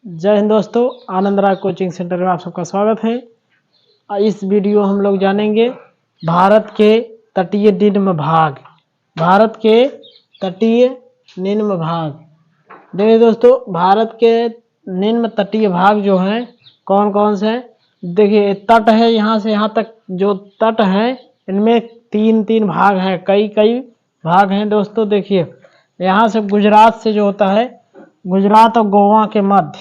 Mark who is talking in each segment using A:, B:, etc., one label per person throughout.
A: जय हिंद दोस्तों, आनंद राय coaching centre में आप सबका स्वागत है। इस वीडियो हम लोग जानेंगे भारत के तटीय निम्न भाग। भारत के तटीय निम्न भाग। देखिए दोस्तों, भारत के निम्न तटीय भाग जो हैं कौन कौन से हैं। देखिए तट है, यहाँ से यहाँ तक जो तट है इनमें तीन तीन भाग हैं, कई कई भाग हैं दोस्तों। देखिए यहाँ से गुजरात से जो होता है, गुजरात और गोवा के मध्य,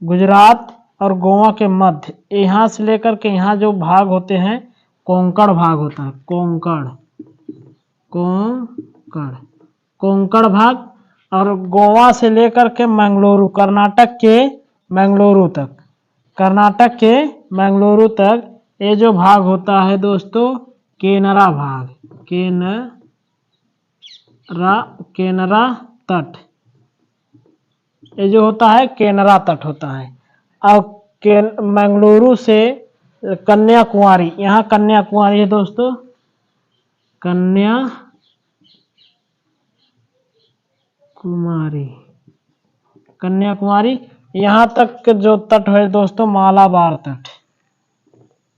A: गुजरात और गोवा के मध्य, यहाँ से लेकर के यहाँ जो भाग होते हैं कोंकण भाग होता है। कोंकण कोंकण कोंकण भाग। और गोवा से लेकर के मंगलुरु, कर्नाटक के मंगलुरु तक, कर्नाटक के मंगलुरु तक ये जो भाग होता है दोस्तों केनरा भाग। केनरा तट, ये जो होता है केनरा तट होता है। और मंगलुरु से कन्याकुमारी, यहाँ कन्याकुमारी है दोस्तों, कन्याकुमारी यहाँ तक जो तट है दोस्तों मालाबार तट,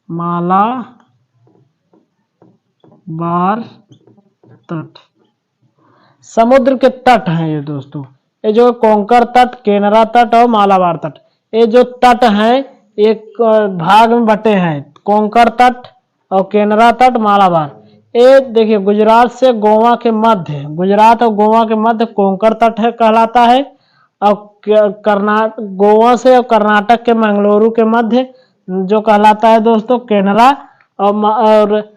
A: मालाबार तट। समुद्र के तट हैं ये दोस्तों, ये जो कोंकण तट, केनरा तट और मालाबार तट, ये जो तट हैं एक भाग में बटे हैं, कोंकण तट और केनरा तट, मालाबार। ये देखिए गुजरात से गोवा के मध्य, गुजरात और गोवा के मध्य कोंकण तट है कहलाता है। और गोवा से और कर्नाटक के मंगलुरु के मध्य जो कहलाता है दोस्तों केनरा। और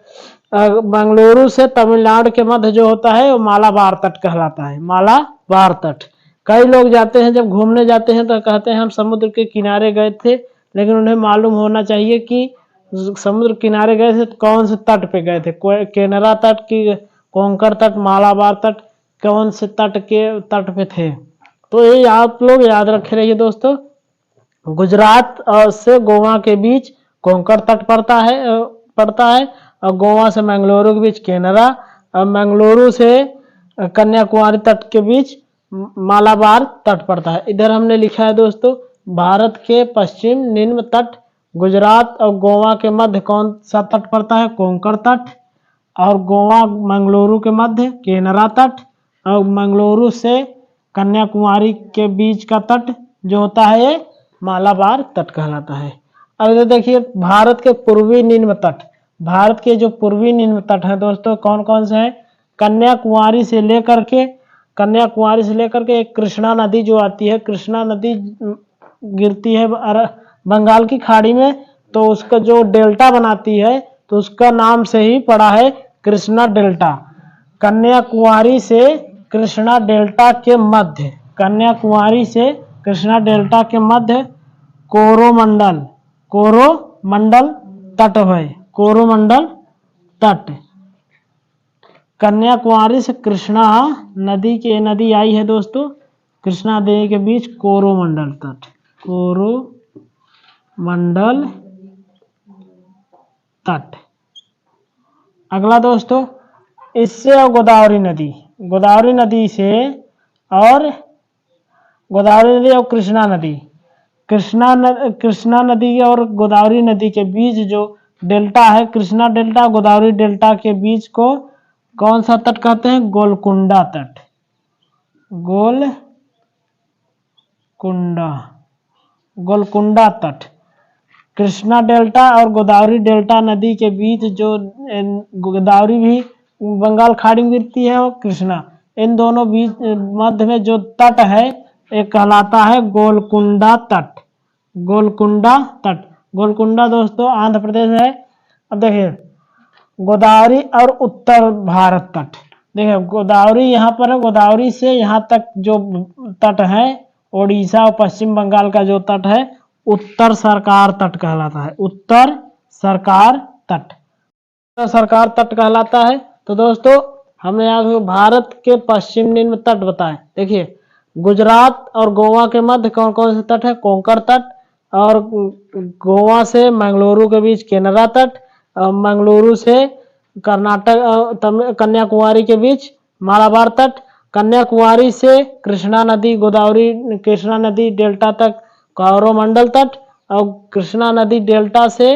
A: मंगलुरु से तमिलनाडु के मध्य जो होता है वो मालाबार तट कहलाता है, मालाबार तट। कई लोग जाते हैं, जब घूमने जाते हैं तो कहते हैं हम समुद्र के किनारे गए थे, लेकिन उन्हें मालूम होना चाहिए कि समुद्र किनारे गए थे तो कौन से तट पे गए थे, केनरा तट की, कोंकण तट, मालाबार तट, कौन से तट पे थे। तो ये आप लोग याद रखे रहिए दोस्तों। गुजरात से गोवा के बीच कोंकण तट पड़ता है और गोवा से मंगलुरु के बीच केनरा, और मंगलुरु से कन्याकुमारी तट के बीच मालाबार तट पड़ता है। इधर हमने लिखा है दोस्तों भारत के पश्चिम निम्न तट, गुजरात और गोवा के मध्य कौन सा तट पड़ता है, कोंकण तट। और गोवा मंगलुरु के मध्य केनरा तट, और मंगलुरु से कन्याकुमारी के बीच का तट जो होता है ये मालाबार तट कहलाता है। अब इधर देखिए भारत के पूर्वी निम्न तट, भारत के जो पूर्वी निम्न तट है दोस्तों कौन कौन से हैं। कन्याकुमारी से लेकर के एक कृष्णा नदी जो आती है, कृष्णा नदी गिरती है बंगाल की खाड़ी में, तो उसका जो डेल्टा बनाती है तो उसका नाम से ही पड़ा है कृष्णा डेल्टा। कन्याकुमारी से कृष्णा डेल्टा के मध्य, कन्याकुमारी से कृष्णा डेल्टा के मध्य कोरोमंडल तट है, कोरोमंडल तट। कन्याकुमारी से कृष्णा नदी आई है दोस्तों, कृष्णा नदी के बीच कोरोमंडल तट, कोरोमंडल तट। अगला दोस्तों इससे और गोदावरी नदी और कृष्णा नदी और गोदावरी नदी के बीच जो डेल्टा है, कृष्णा डेल्टा गोदावरी डेल्टा के बीच को कौन सा तट कहते हैं, गोलकुंडा तट, गोलकुंडा तट। कृष्णा डेल्टा और गोदावरी डेल्टा नदी के बीच जो गोदावरी भी बंगाल खाड़ी में गिरती है और कृष्णा, इन दोनों बीच मध्य में जो तट है एक कहलाता है गोलकुंडा तट, गोलकुंडा दोस्तों आंध्र प्रदेश है। अब देखिए गोदावरी और उत्तर भारत तट, देखिए गोदावरी यहाँ पर है, गोदावरी से यहाँ तक जो तट है ओडिशा और पश्चिम बंगाल का जो तट है उत्तर सरकार तट कहलाता है, उत्तर सरकार तट कहलाता है। तो दोस्तों हमने यहाँ भारत के पश्चिम निम्न तट बताए। देखिए गुजरात और गोवा के मध्य कौन कौन से तट है, कोंकण तट, और गोवा से मंगलुरु के बीच केनरा तट, मंगलुरु से कर्नाटक कन्याकुमारी के बीच मालाबार तट, कन्याकुमारी से कृष्णा नदी डेल्टा तक कोरोमंडल तट और कृष्णा नदी डेल्टा से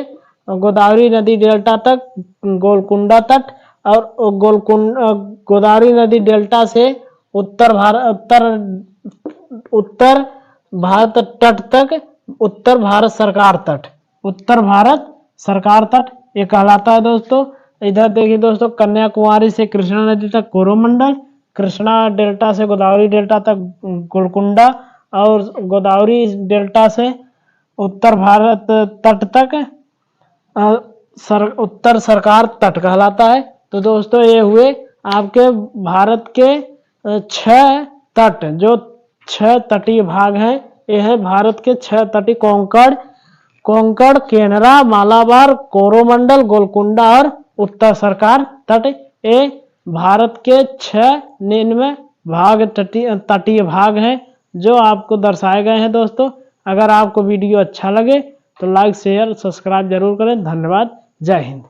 A: गोदावरी नदी डेल्टा तक गोलकुंडा तट और गोदावरी नदी डेल्टा से उत्तर भारत तट तक उत्तर भारत सरकार तट ये कहलाता है दोस्तों। इधर देखिए दोस्तों, कन्याकुमारी से कृष्णा नदी तक कोरोमंडल, कृष्णा डेल्टा से गोदावरी डेल्टा तक गोलकुंडा और गोदावरी डेल्टा से उत्तर भारत तट तक उत्तर सरकार तट कहलाता है। तो दोस्तों ये हुए आपके भारत के 6 तट, जो 6 तटीय भाग हैं। ये है भारत के 6 तटीय कोंकण, केनरा, मालाबार, कोरोमंडल, गोलकुंडा और उत्तर सरकार तट। ये भारत के 6 निम्न भाग तटीय भाग हैं जो आपको दर्शाए गए हैं दोस्तों। अगर आपको वीडियो अच्छा लगे तो लाइक शेयर सब्सक्राइब जरूर करें। धन्यवाद। जय हिंद।